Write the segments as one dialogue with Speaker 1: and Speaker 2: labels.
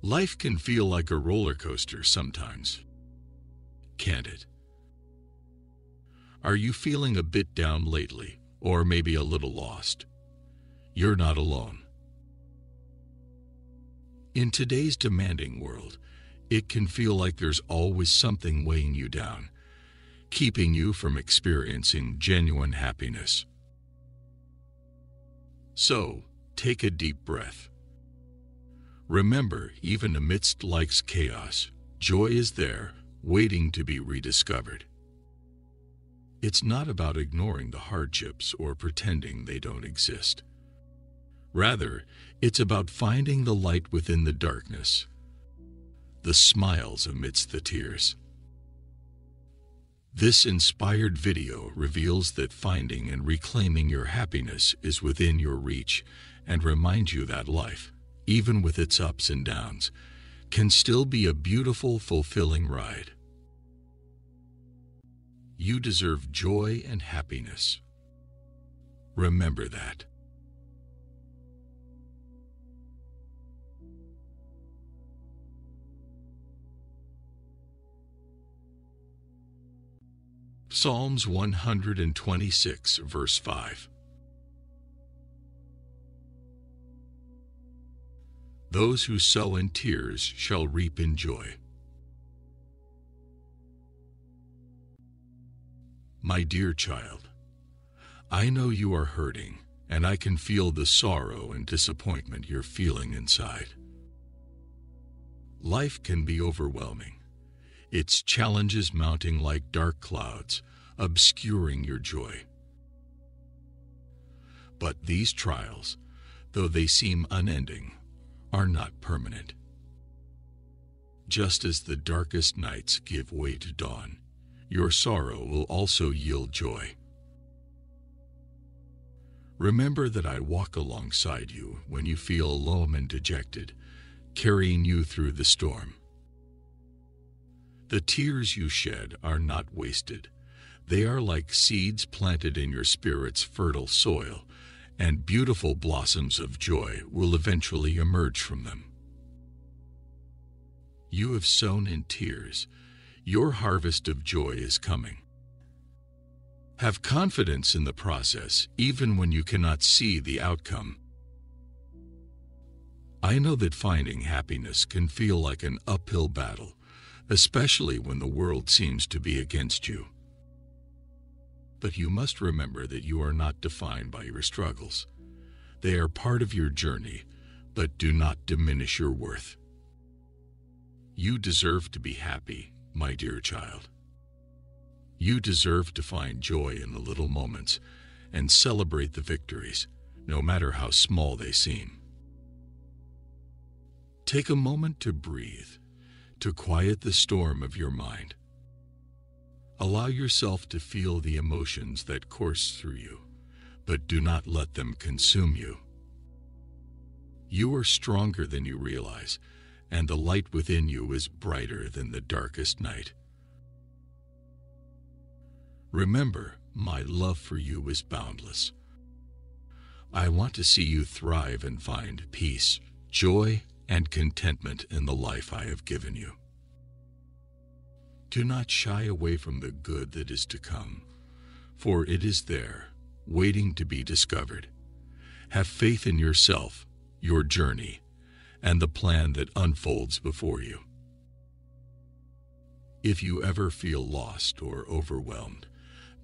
Speaker 1: Life can feel like a roller coaster sometimes, can't it? Are you feeling a bit down lately, or maybe a little lost? You're not alone. In today's demanding world, it can feel like there's always something weighing you down, keeping you from experiencing genuine happiness. So, take a deep breath. Remember, even amidst life's chaos, joy is there, waiting to be rediscovered. It's not about ignoring the hardships or pretending they don't exist. Rather, it's about finding the light within the darkness, the smiles amidst the tears. This inspired video reveals that finding and reclaiming your happiness is within your reach and reminds you that life, even with its ups and downs, can still be a beautiful, fulfilling ride. You deserve joy and happiness. Remember that. Psalms 126, verse 5. Those who sow in tears shall reap in joy. My dear child, I know you are hurting, and I can feel the sorrow and disappointment you're feeling inside. Life can be overwhelming, its challenges mounting like dark clouds, obscuring your joy. But these trials, though they seem unending, are not permanent. Just as the darkest nights give way to dawn, your sorrow will also yield joy. Remember that I walk alongside you when you feel alone and dejected, carrying you through the storm. The tears you shed are not wasted. They are like seeds planted in your spirit's fertile soil, and beautiful blossoms of joy will eventually emerge from them. You have sown in tears. Your harvest of joy is coming. Have confidence in the process, even when you cannot see the outcome. I know that finding happiness can feel like an uphill battle, especially when the world seems to be against you. But you must remember that you are not defined by your struggles. They are part of your journey, but do not diminish your worth. You deserve to be happy, my dear child. You deserve to find joy in the little moments and celebrate the victories, no matter how small they seem. Take a moment to breathe, to quiet the storm of your mind. Allow yourself to feel the emotions that course through you, but do not let them consume you. You are stronger than you realize, and the light within you is brighter than the darkest night. Remember, my love for you is boundless. I want to see you thrive and find peace, joy, and contentment in the life I have given you. Do not shy away from the good that is to come, for it is there, waiting to be discovered. Have faith in yourself, your journey, and the plan that unfolds before you. If you ever feel lost or overwhelmed,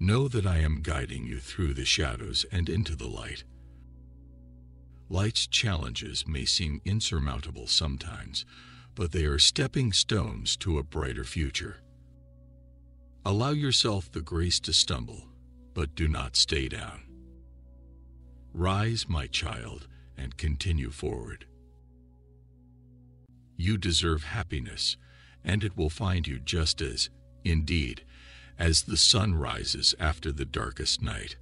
Speaker 1: know that I am guiding you through the shadows and into the light. Life's challenges may seem insurmountable sometimes, but they are stepping stones to a brighter future. Allow yourself the grace to stumble, but do not stay down. Rise, my child, and continue forward. You deserve happiness, and it will find you just as, indeed, as the sun rises after the darkest night.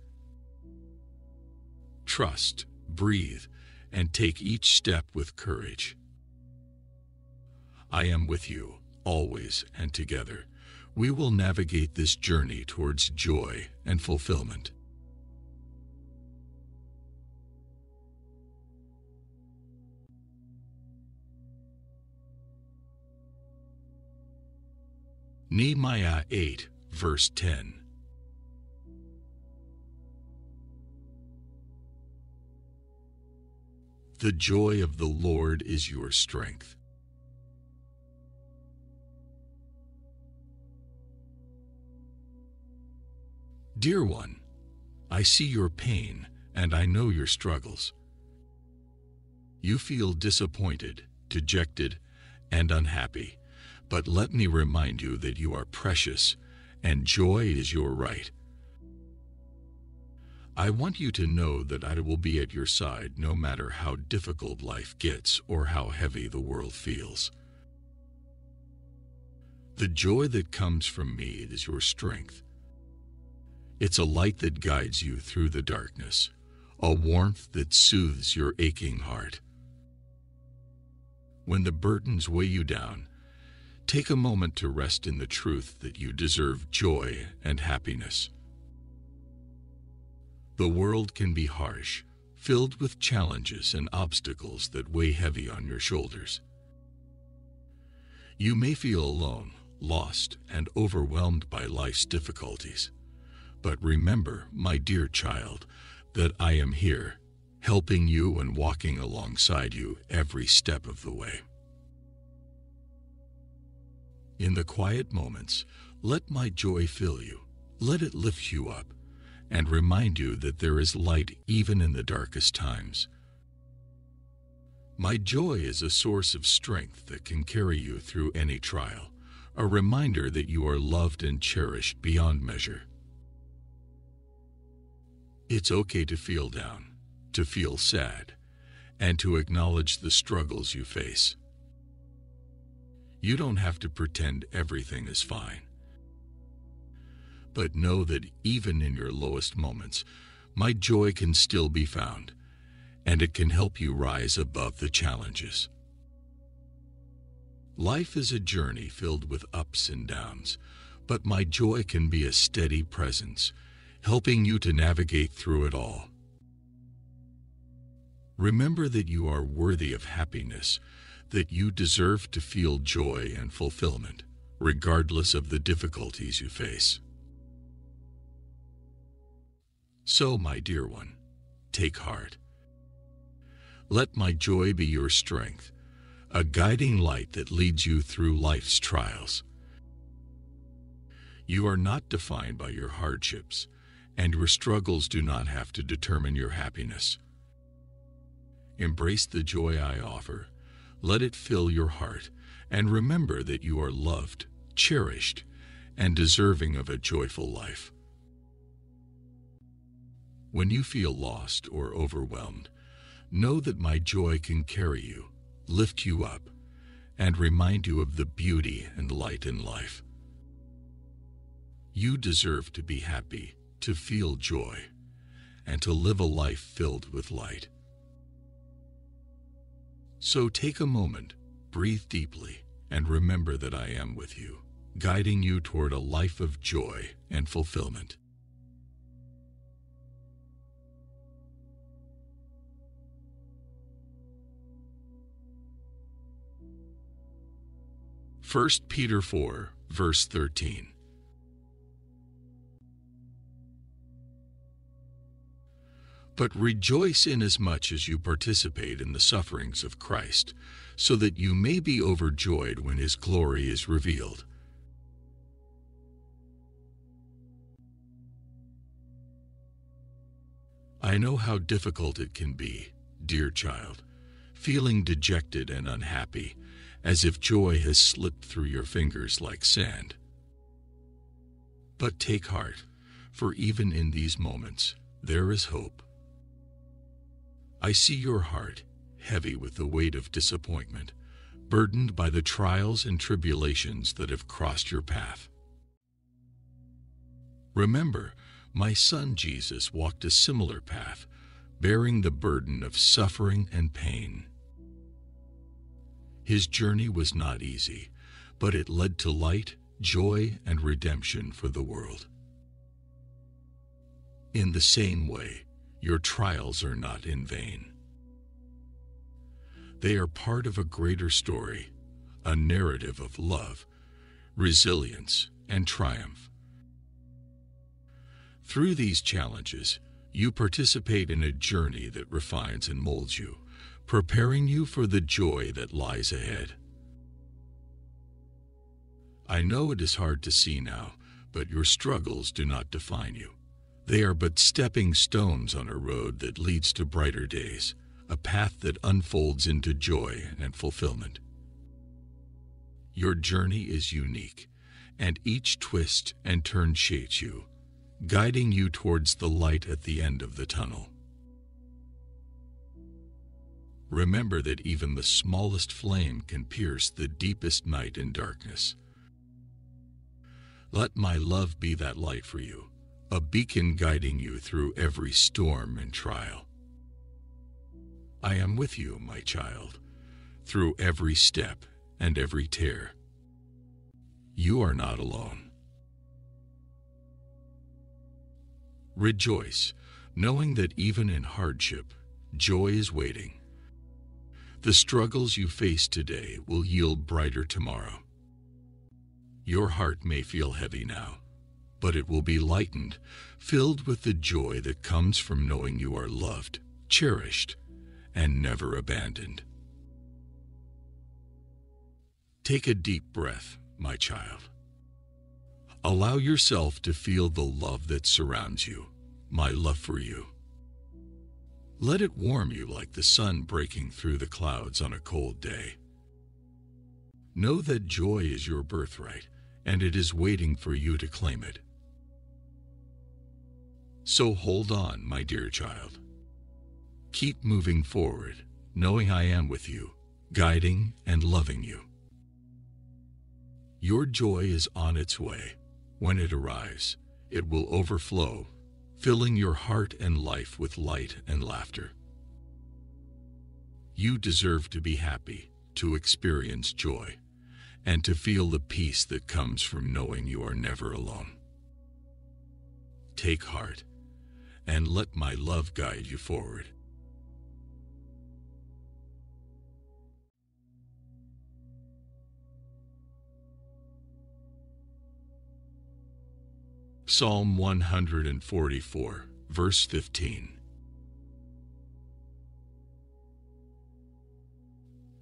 Speaker 1: Trust, breathe, and take each step with courage. I am with you, always and together. We will navigate this journey towards joy and fulfillment. Nehemiah 8, verse 10. The joy of the Lord is your strength. Dear one, I see your pain and I know your struggles. You feel disappointed, dejected, and unhappy, but let me remind you that you are precious and joy is your right. I want you to know that I will be at your side no matter how difficult life gets or how heavy the world feels. The joy that comes from me is your strength. It's a light that guides you through the darkness, a warmth that soothes your aching heart. When the burdens weigh you down, take a moment to rest in the truth that you deserve joy and happiness. The world can be harsh, filled with challenges and obstacles that weigh heavy on your shoulders. You may feel alone, lost, and overwhelmed by life's difficulties. But remember, my dear child, that I am here, helping you and walking alongside you every step of the way. In the quiet moments, let my joy fill you. Let it lift you up and remind you that there is light even in the darkest times. My joy is a source of strength that can carry you through any trial, a reminder that you are loved and cherished beyond measure. It's okay to feel down, to feel sad, and to acknowledge the struggles you face. You don't have to pretend everything is fine. But know that even in your lowest moments, my joy can still be found, and it can help you rise above the challenges. Life is a journey filled with ups and downs, but my joy can be a steady presence, helping you to navigate through it all. Remember that you are worthy of happiness, that you deserve to feel joy and fulfillment, regardless of the difficulties you face. So, my dear one, take heart. Let my joy be your strength, a guiding light that leads you through life's trials. You are not defined by your hardships, and your struggles do not have to determine your happiness. Embrace the joy I offer, let it fill your heart, and remember that you are loved, cherished, and deserving of a joyful life. When you feel lost or overwhelmed, know that my joy can carry you, lift you up, and remind you of the beauty and light in life. You deserve to be happy, to feel joy, and to live a life filled with light. So take a moment, breathe deeply, and remember that I am with you, guiding you toward a life of joy and fulfillment. 1 Peter 4, verse 13. But rejoice inasmuch as you participate in the sufferings of Christ, so that you may be overjoyed when his glory is revealed. I know how difficult it can be, dear child, feeling dejected and unhappy, as if joy has slipped through your fingers like sand. But take heart, for even in these moments, there is hope. I see your heart, heavy with the weight of disappointment, burdened by the trials and tribulations that have crossed your path. Remember, my son Jesus walked a similar path, bearing the burden of suffering and pain. His journey was not easy, but it led to light, joy, and redemption for the world. In the same way, your trials are not in vain. They are part of a greater story, a narrative of love, resilience, and triumph. Through these challenges, you participate in a journey that refines and molds you, preparing you for the joy that lies ahead. I know it is hard to see now, but your struggles do not define you. They are but stepping stones on a road that leads to brighter days, a path that unfolds into joy and fulfillment. Your journey is unique, and each twist and turn shapes you, guiding you towards the light at the end of the tunnel. Remember that even the smallest flame can pierce the deepest night and darkness. Let my love be that light for you, a beacon guiding you through every storm and trial. I am with you, my child, through every step and every tear. You are not alone. Rejoice, knowing that even in hardship, joy is waiting. The struggles you face today will yield brighter tomorrow. Your heart may feel heavy now, but it will be lightened, filled with the joy that comes from knowing you are loved, cherished, and never abandoned. Take a deep breath, my child. Allow yourself to feel the love that surrounds you, my love for you. Let it warm you like the sun breaking through the clouds on a cold day. Know that joy is your birthright, and it is waiting for you to claim it. So hold on, my dear child. Keep moving forward, knowing I am with you, guiding and loving you. Your joy is on its way. When it arrives, it will overflow, filling your heart and life with light and laughter. You deserve to be happy, to experience joy, and to feel the peace that comes from knowing you are never alone. Take heart, and let my love guide you forward. Psalm 144, verse 15.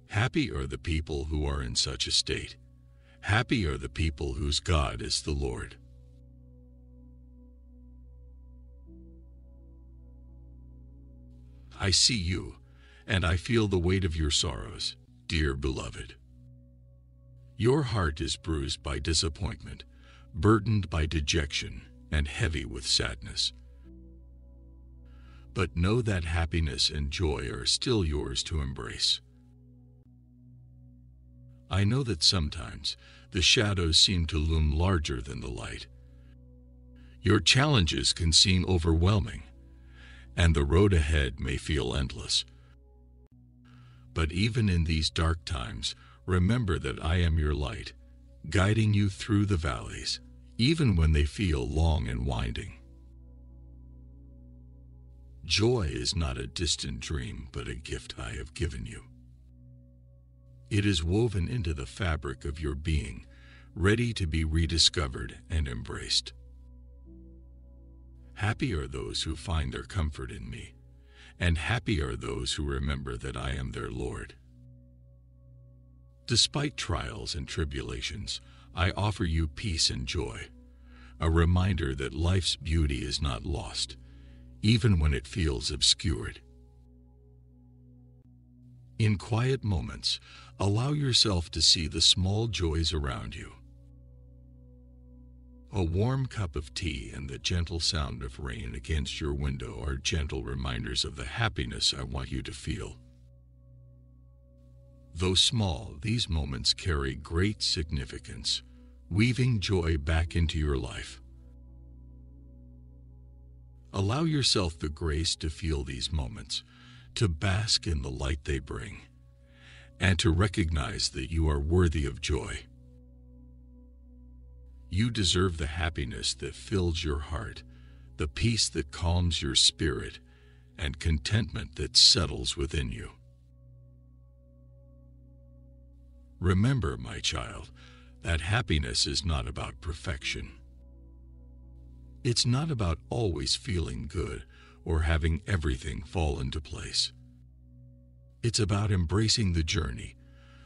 Speaker 1: Happy are the people who are in such a state. Happy are the people whose God is the Lord. I see you, and I feel the weight of your sorrows, dear beloved. Your heart is bruised by disappointment, burdened by dejection, and heavy with sadness. But know that happiness and joy are still yours to embrace. I know that sometimes the shadows seem to loom larger than the light. Your challenges can seem overwhelming, and the road ahead may feel endless. But even in these dark times, remember that I am your light, guiding you through the valleys, even when they feel long and winding. Joy is not a distant dream, but a gift I have given you. It is woven into the fabric of your being, ready to be rediscovered and embraced. Happy are those who find their comfort in me, and happy are those who remember that I am their Lord. Despite trials and tribulations, I offer you peace and joy, a reminder that life's beauty is not lost, even when it feels obscured. In quiet moments, allow yourself to see the small joys around you. A warm cup of tea and the gentle sound of rain against your window are gentle reminders of the happiness I want you to feel. Though small, these moments carry great significance, weaving joy back into your life. Allow yourself the grace to feel these moments, to bask in the light they bring, and to recognize that you are worthy of joy. You deserve the happiness that fills your heart, the peace that calms your spirit, and contentment that settles within you. Remember, my child, That happiness is not about perfection. It's not about always feeling good or having everything fall into place. It's about embracing the journey,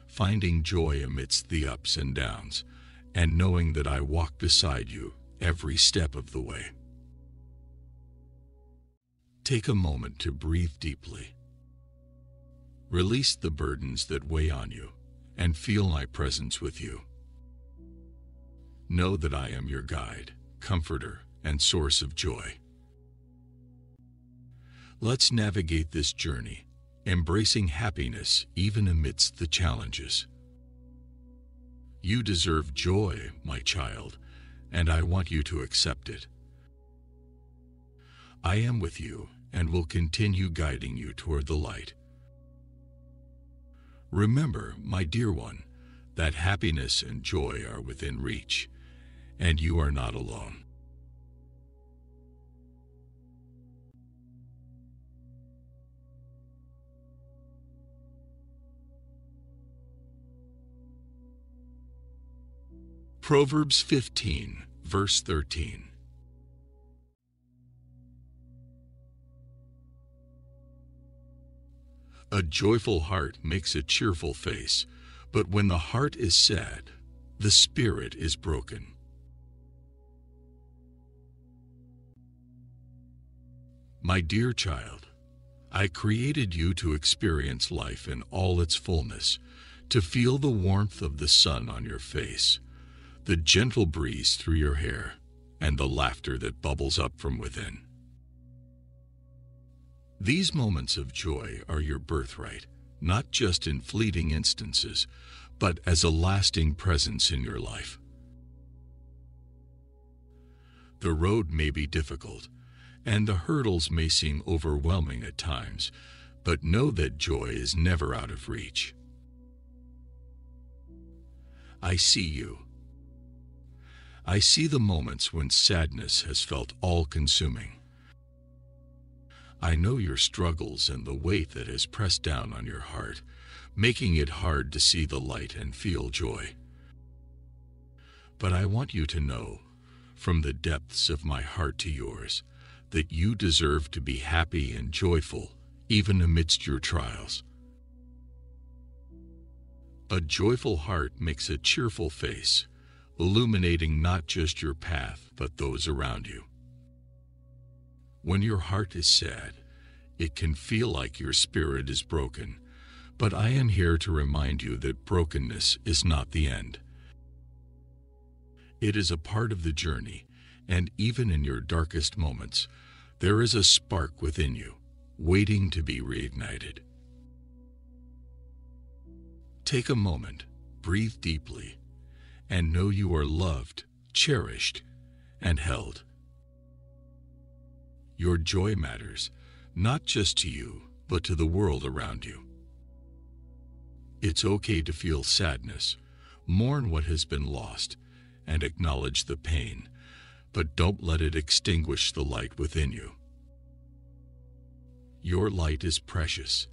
Speaker 1: finding joy amidst the ups and downs, and knowing that I walk beside you every step of the way. Take a moment to breathe deeply. Release the burdens that weigh on you and feel my presence with you. Know that I am your guide, comforter, and source of joy. Let's navigate this journey, embracing happiness even amidst the challenges. You deserve joy, my child, and I want you to accept it. I am with you and will continue guiding you toward the light. Remember, my dear one, that happiness and joy are within reach, and you are not alone. Proverbs 15, verse 13. A joyful heart makes a cheerful face, but when the heart is sad, the spirit is broken. My dear child, I created you to experience life in all its fullness, to feel the warmth of the sun on your face, the gentle breeze through your hair, and the laughter that bubbles up from within. These moments of joy are your birthright, not just in fleeting instances, but as a lasting presence in your life. The road may be difficult, and the hurdles may seem overwhelming at times, but know that joy is never out of reach. I see you. I see the moments when sadness has felt all-consuming. I know your struggles and the weight that has pressed down on your heart, making it hard to see the light and feel joy. But I want you to know, from the depths of my heart to yours, that you deserve to be happy and joyful even amidst your trials. A joyful heart makes a cheerful face, illuminating not just your path but those around you. When your heart is sad, it can feel like your spirit is broken, but I am here to remind you that brokenness is not the end. It is a part of the journey, and even in your darkest moments, there is a spark within you, waiting to be reignited. Take a moment, breathe deeply, and know you are loved, cherished, and held. Your joy matters, not just to you, but to the world around you. It's okay to feel sadness, mourn what has been lost, and acknowledge the pain, but don't let it extinguish the light within you. Your light is precious,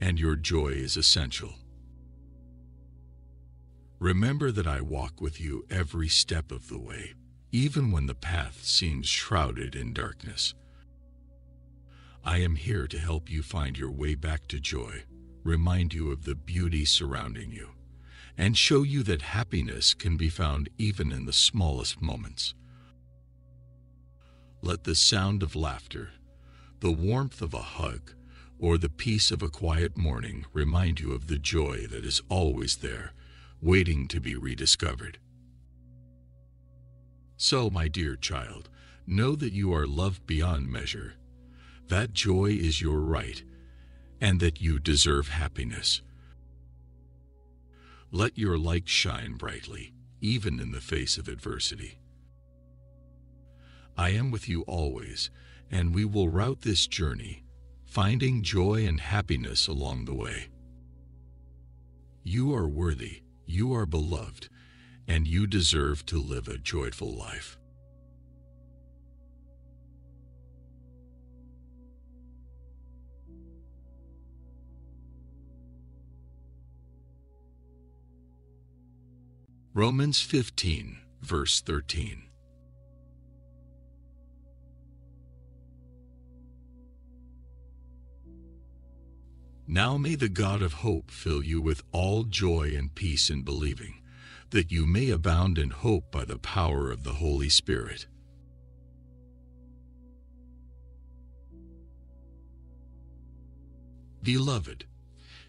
Speaker 1: and your joy is essential. Remember that I walk with you every step of the way, even when the path seems shrouded in darkness. I am here to help you find your way back to joy, remind you of the beauty surrounding you, and show you that happiness can be found even in the smallest moments. Let the sound of laughter, the warmth of a hug, or the peace of a quiet morning remind you of the joy that is always there, waiting to be rediscovered. So, my dear child, know that you are loved beyond measure, that joy is your right, and that you deserve happiness. Let your light shine brightly, even in the face of adversity. I am with you always, and we will route this journey, finding joy and happiness along the way. You are worthy, you are beloved, and you deserve to live a joyful life. Romans 15, verse 13. Now may the God of hope fill you with all joy and peace in believing, that you may abound in hope by the power of the Holy Spirit. Beloved,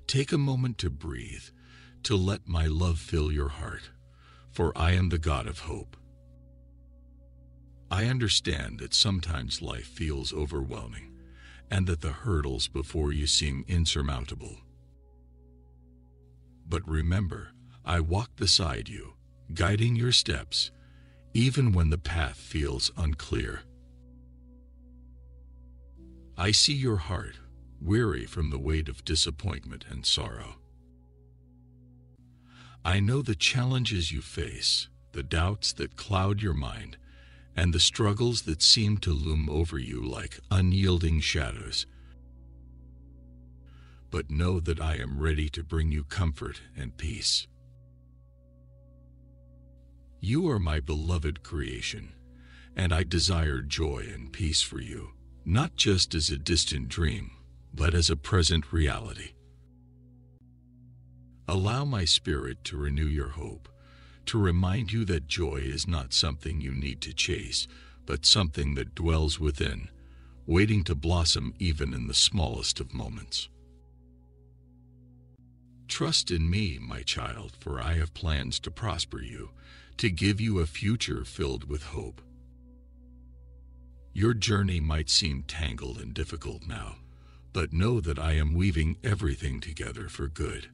Speaker 1: take a moment to breathe, to let my love fill your heart, for I am the God of hope. I understand that sometimes life feels overwhelming, and that the hurdles before you seem insurmountable. But remember, I walk beside you, guiding your steps, even when the path feels unclear. I see your heart, weary from the weight of disappointment and sorrow. I know the challenges you face, the doubts that cloud your mind, and the struggles that seem to loom over you like unyielding shadows. But know that I am ready to bring you comfort and peace. You are my beloved creation, and I desire joy and peace for you, not just as a distant dream, but as a present reality. Allow my Spirit to renew your hope, to remind you that joy is not something you need to chase, but something that dwells within, waiting to blossom even in the smallest of moments. Trust in me, my child, for I have plans to prosper you, to give you a future filled with hope. Your journey might seem tangled and difficult now, but know that I am weaving everything together for good.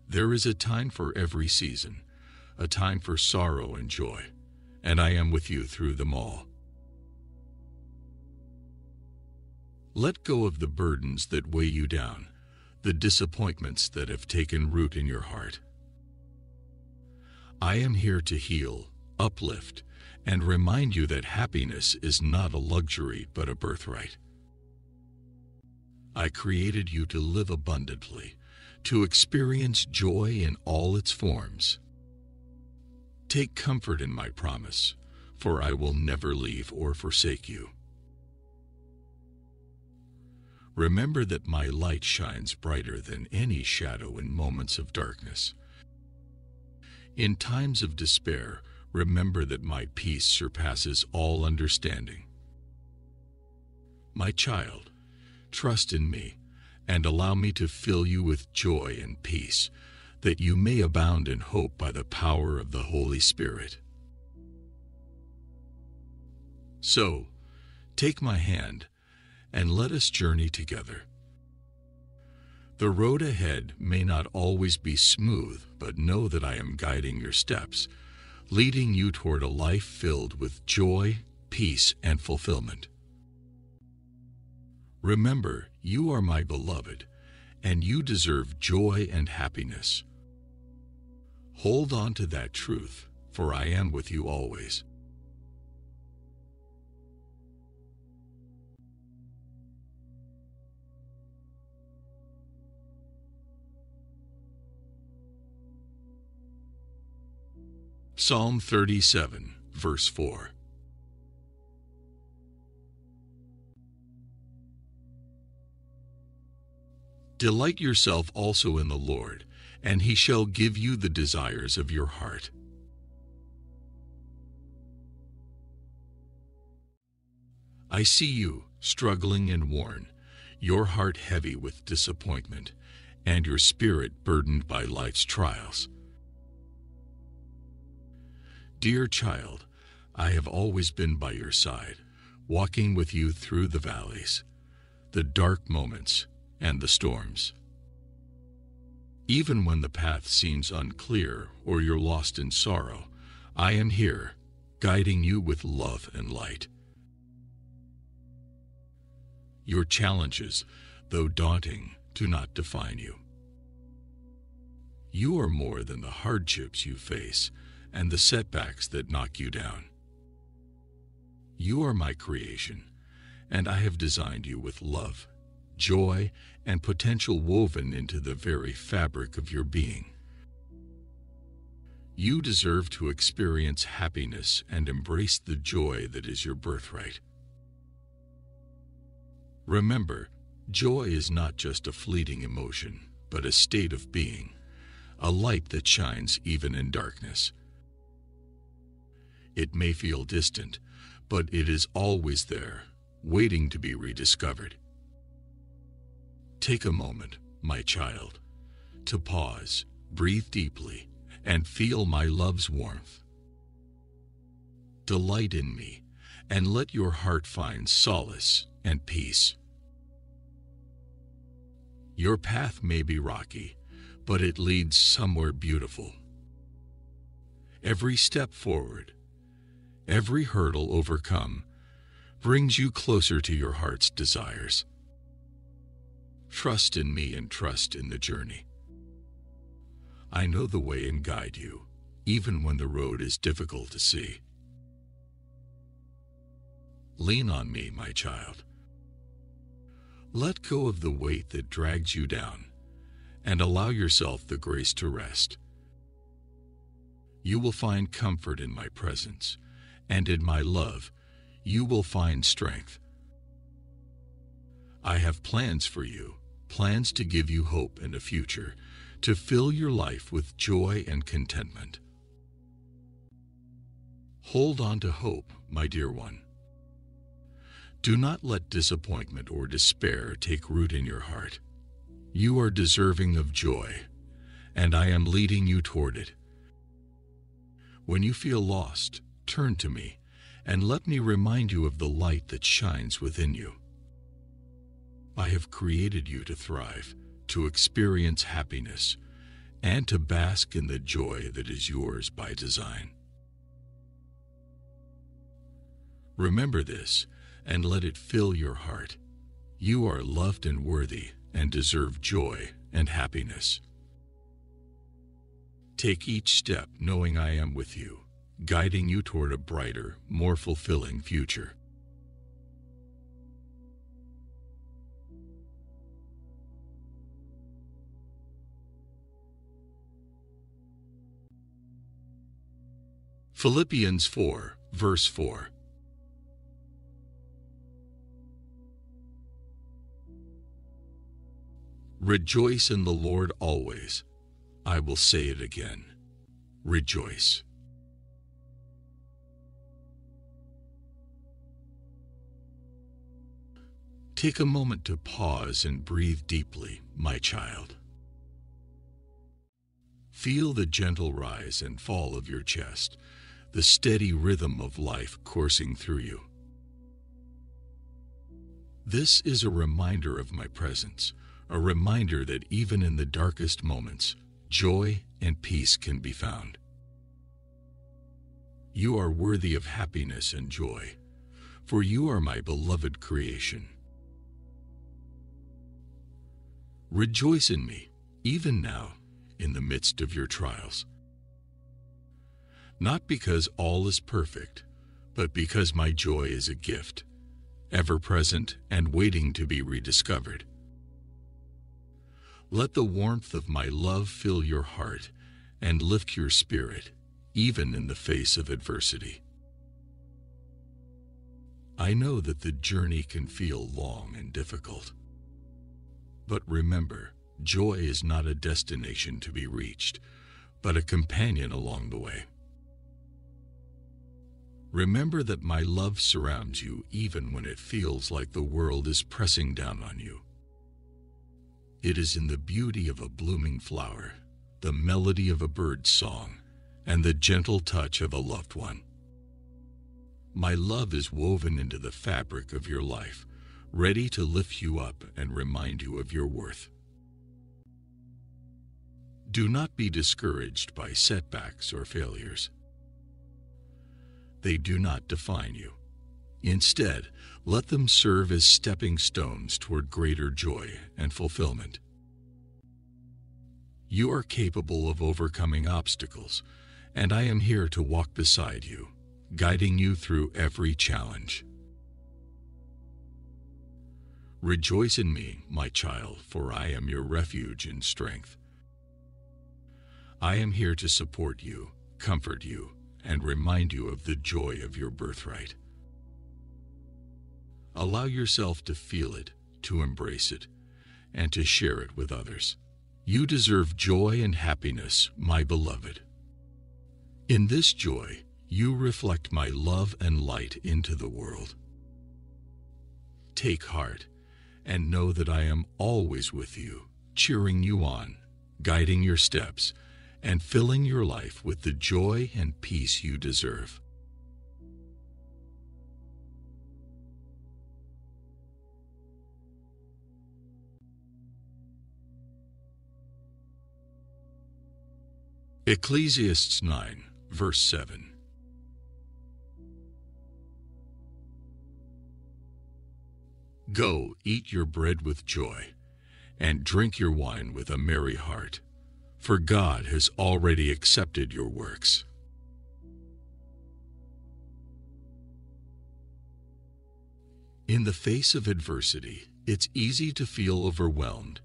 Speaker 1: There is a time for every season, a time for sorrow and joy, and I am with you through them all. Let go of the burdens that weigh you down, the disappointments that have taken root in your heart. I am here to heal, uplift, and remind you that happiness is not a luxury but a birthright. I created you to live abundantly, to experience joy in all its forms. Take comfort in my promise, for I will never leave or forsake you. Remember that my light shines brighter than any shadow in moments of darkness. In times of despair, remember that my peace surpasses all understanding. My child, trust in me, and allow me to fill you with joy and peace, that you may abound in hope by the power of the Holy Spirit. So, take my hand, and let us journey together. The road ahead may not always be smooth, but know that I am guiding your steps, leading you toward a life filled with joy, peace, and fulfillment. Remember, you are my beloved, and you deserve joy and happiness. Hold on to that truth, for I am with you always. Psalm 37, verse 4. Delight yourself also in the Lord, and he shall give you the desires of your heart. I see you, struggling and worn, your heart heavy with disappointment, and your spirit burdened by life's trials. Dear child, I have always been by your side, walking with you through the valleys, the dark moments, and the storms. Even when the path seems unclear or you're lost in sorrow, I am here, guiding you with love and light. Your challenges, though daunting, do not define you. You are more than the hardships you face and the setbacks that knock you down. You are my creation, and I have designed you with love, joy, and potential woven into the very fabric of your being. You deserve to experience happiness and embrace the joy that is your birthright. Remember, joy is not just a fleeting emotion, but a state of being, a light that shines even in darkness. It may feel distant, but it is always there, waiting to be rediscovered. Take a moment, my child, to pause, breathe deeply, and feel my love's warmth. Delight in me, and let your heart find solace and peace. Your path may be rocky, but it leads somewhere beautiful. Every step forward, every hurdle overcome, brings you closer to your heart's desires. Trust in me and trust in the journey. I know the way and guide you, even when the road is difficult to see. Lean on me, my child. Let go of the weight that drags you down, and allow yourself the grace to rest. You will find comfort in my presence, and in my love, you will find strength. I have plans for you, plans to give you hope and a future, to fill your life with joy and contentment. Hold on to hope, my dear one. Do not let disappointment or despair take root in your heart. You are deserving of joy, and I am leading you toward it. When you feel lost, turn to me, and let me remind you of the light that shines within you. I have created you to thrive, to experience happiness, and to bask in the joy that is yours by design. Remember this, and let it fill your heart. You are loved and worthy, and deserve joy and happiness. Take each step knowing I am with you, guiding you toward a brighter, more fulfilling future. Philippians 4, verse 4. Rejoice in the Lord always. I will say it again. Rejoice. Take a moment to pause and breathe deeply, my child. Feel the gentle rise and fall of your chest, the steady rhythm of life coursing through you. This is a reminder of my presence, a reminder that even in the darkest moments, joy and peace can be found. You are worthy of happiness and joy, for you are my beloved creation. Rejoice in me, even now, in the midst of your trials. Not because all is perfect, but because my joy is a gift, ever present and waiting to be rediscovered. Let the warmth of my love fill your heart and lift your spirit, even in the face of adversity. I know that the journey can feel long and difficult. But remember, joy is not a destination to be reached, but a companion along the way. Remember that my love surrounds you even when it feels like the world is pressing down on you. It is in the beauty of a blooming flower, the melody of a bird's song, and the gentle touch of a loved one. My love is woven into the fabric of your life, ready to lift you up and remind you of your worth. Do not be discouraged by setbacks or failures. They do not define you. Instead, let them serve as stepping stones toward greater joy and fulfillment. You are capable of overcoming obstacles, and I am here to walk beside you, guiding you through every challenge. Rejoice in me, my child, for I am your refuge and strength. I am here to support you, comfort you and remind you of the joy of your birthright. Allow yourself to feel it, to embrace it, and to share it with others. You deserve joy and happiness, my beloved. In this joy, you reflect my love and light into the world. Take heart and know that I am always with you, cheering you on, guiding your steps, and filling your life with the joy and peace you deserve. Ecclesiastes 9, verse 7. Go, eat your bread with joy, and drink your wine with a merry heart, for God has already accepted your works. In the face of adversity, it's easy to feel overwhelmed,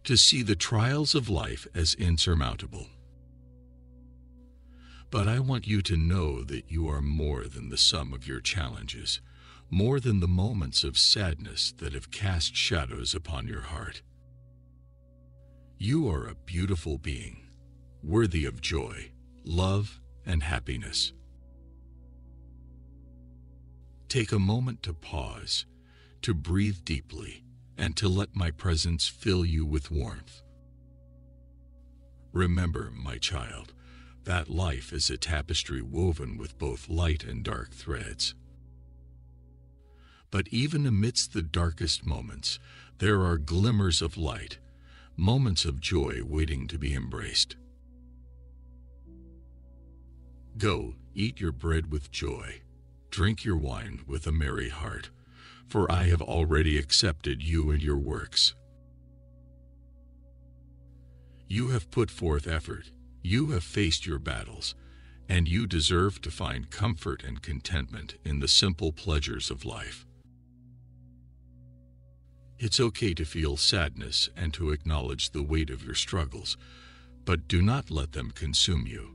Speaker 1: to see the trials of life as insurmountable. But I want you to know that you are more than the sum of your challenges, more than the moments of sadness that have cast shadows upon your heart. You are a beautiful being, worthy of joy, love, and happiness. Take a moment to pause, to breathe deeply, and to let my presence fill you with warmth. Remember, my child, that life is a tapestry woven with both light and dark threads. But even amidst the darkest moments, there are glimmers of light, moments of joy waiting to be embraced. Go, eat your bread with joy, drink your wine with a merry heart, for I have already accepted you and your works. You have put forth effort, you have faced your battles, and you deserve to find comfort and contentment in the simple pleasures of life. It's okay to feel sadness and to acknowledge the weight of your struggles, but do not let them consume you.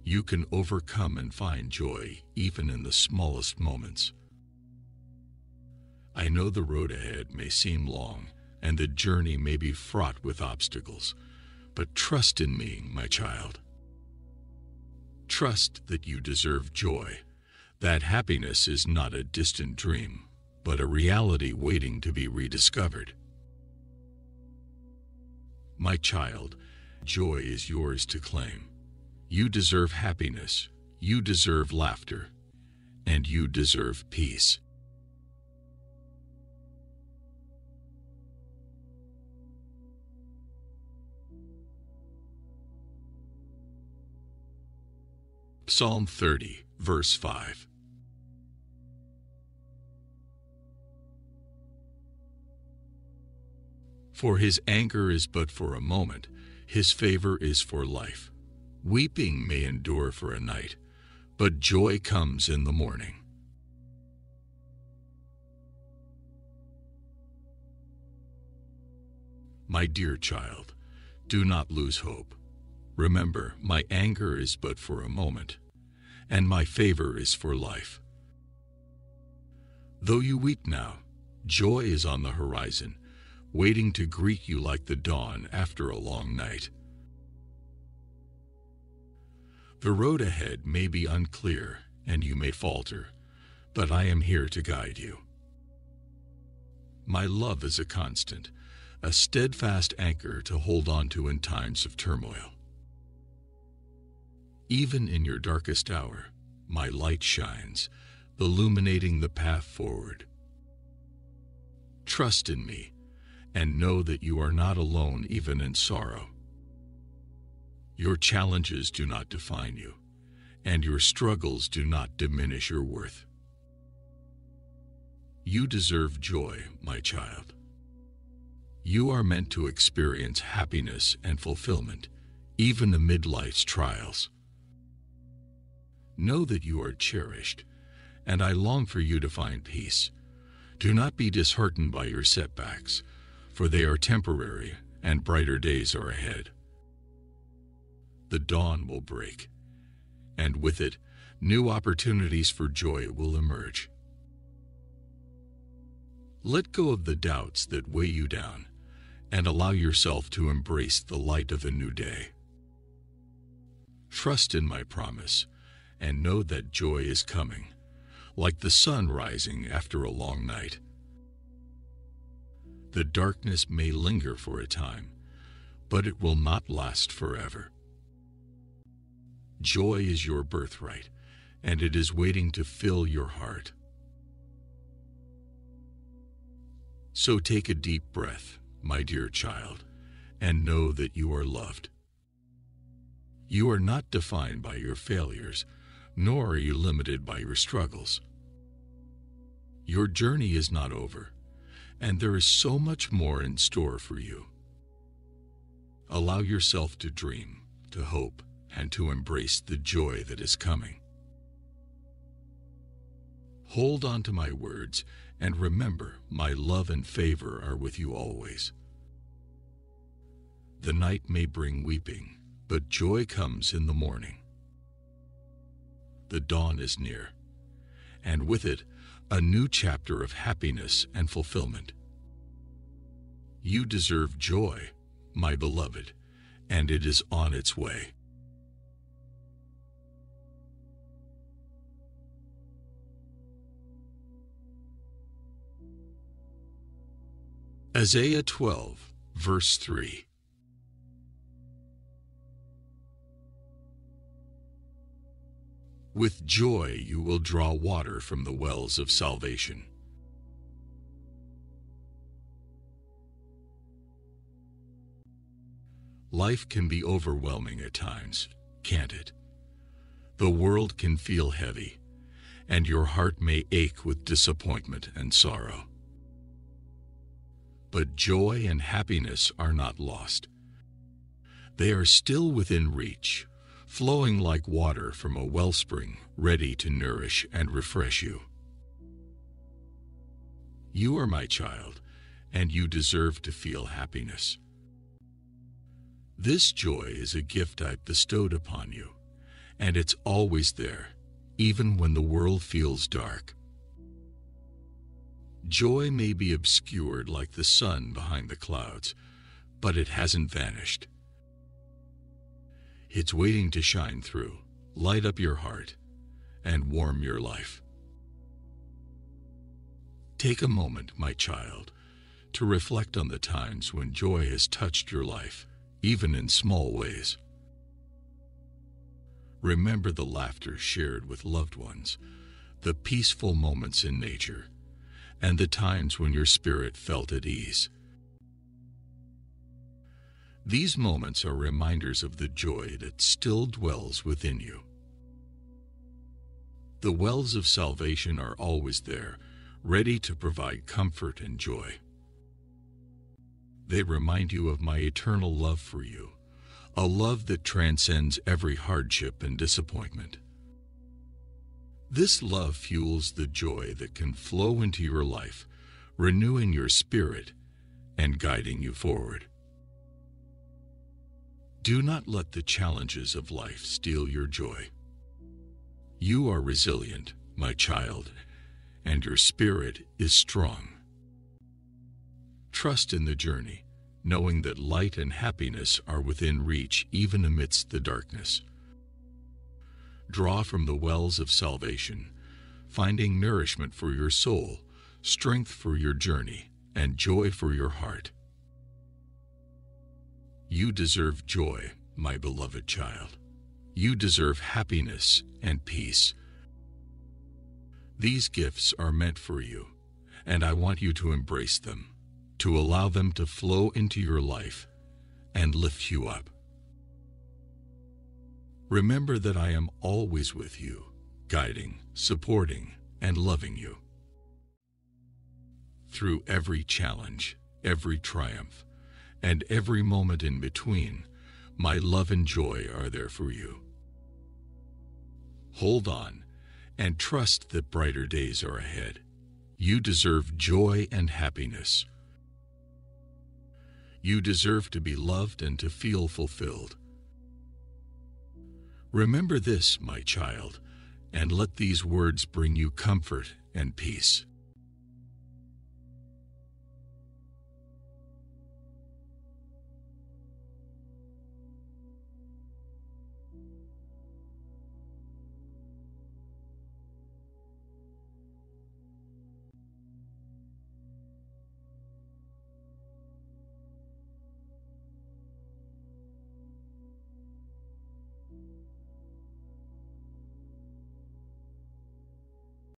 Speaker 1: You can overcome and find joy even in the smallest moments. I know the road ahead may seem long, and the journey may be fraught with obstacles, but trust in me, my child. Trust that you deserve joy, that happiness is not a distant dream, but a reality waiting to be rediscovered. My child, joy is yours to claim. You deserve happiness, you deserve laughter, and you deserve peace. Psalm 30, verse 5. For his anger is but for a moment, his favor is for life. Weeping may endure for a night, but joy comes in the morning. My dear child, do not lose hope. Remember, my anger is but for a moment, and my favor is for life. Though you weep now, joy is on the horizon, waiting to greet you like the dawn after a long night. The road ahead may be unclear, and you may falter, but I am here to guide you. My love is a constant, a steadfast anchor to hold on to in times of turmoil. Even in your darkest hour, my light shines, illuminating the path forward. Trust in me, and know that you are not alone even in sorrow. Your challenges do not define you, and your struggles do not diminish your worth. You deserve joy, my child. You are meant to experience happiness and fulfillment, even amid life's trials. Know that you are cherished, and I long for you to find peace. Do not be disheartened by your setbacks, for they are temporary and brighter days are ahead. the dawn will break, and with it, new opportunities for joy will emerge. Let go of the doubts that weigh you down and allow yourself to embrace the light of a new day. Trust in my promise and know that joy is coming, like the sun rising after a long night. The darkness may linger for a time, but it will not last forever. Joy is your birthright, and it is waiting to fill your heart. So take a deep breath, my dear child, and know that you are loved. You are not defined by your failures, nor are you limited by your struggles. Your journey is not over, and there is so much more in store for you. Allow yourself to dream, to hope, and to embrace the joy that is coming. Hold on to my words, and remember, my love and favor are with you always. The night may bring weeping, but joy comes in the morning. The dawn is near, and with it, a new chapter of happiness and fulfillment. You deserve joy, my beloved, and it is on its way. Isaiah 12, verse 3. With joy you will draw water from the wells of salvation. Life can be overwhelming at times, can't it? The world can feel heavy, and your heart may ache with disappointment and sorrow. But joy and happiness are not lost. They are still within reach, flowing like water from a wellspring, ready to nourish and refresh you. You are my child, and you deserve to feel happiness. This joy is a gift I've bestowed upon you, and it's always there, even when the world feels dark. Joy may be obscured like the sun behind the clouds, but it hasn't vanished. It's waiting to shine through, light up your heart, and warm your life. Take a moment, my child, to reflect on the times when joy has touched your life, even in small ways. Remember the laughter shared with loved ones, the peaceful moments in nature, and the times when your spirit felt at ease. These moments are reminders of the joy that still dwells within you. The wells of salvation are always there, ready to provide comfort and joy. They remind you of my eternal love for you, a love that transcends every hardship and disappointment. This love fuels the joy that can flow into your life, renewing your spirit and guiding you forward. Do not let the challenges of life steal your joy. You are resilient, my child, and your spirit is strong. Trust in the journey, knowing that light and happiness are within reach even amidst the darkness. Draw from the wells of salvation, finding nourishment for your soul, strength for your journey, and joy for your heart. You deserve joy, my beloved child. You deserve happiness and peace. These gifts are meant for you, and I want you to embrace them, to allow them to flow into your life and lift you up. Remember that I am always with you, guiding, supporting, and loving you. Through every challenge, every triumph, and every moment in between, my love and joy are there for you. Hold on and trust that brighter days are ahead. You deserve joy and happiness. You deserve to be loved and to feel fulfilled. Remember this, my child, and let these words bring you comfort and peace.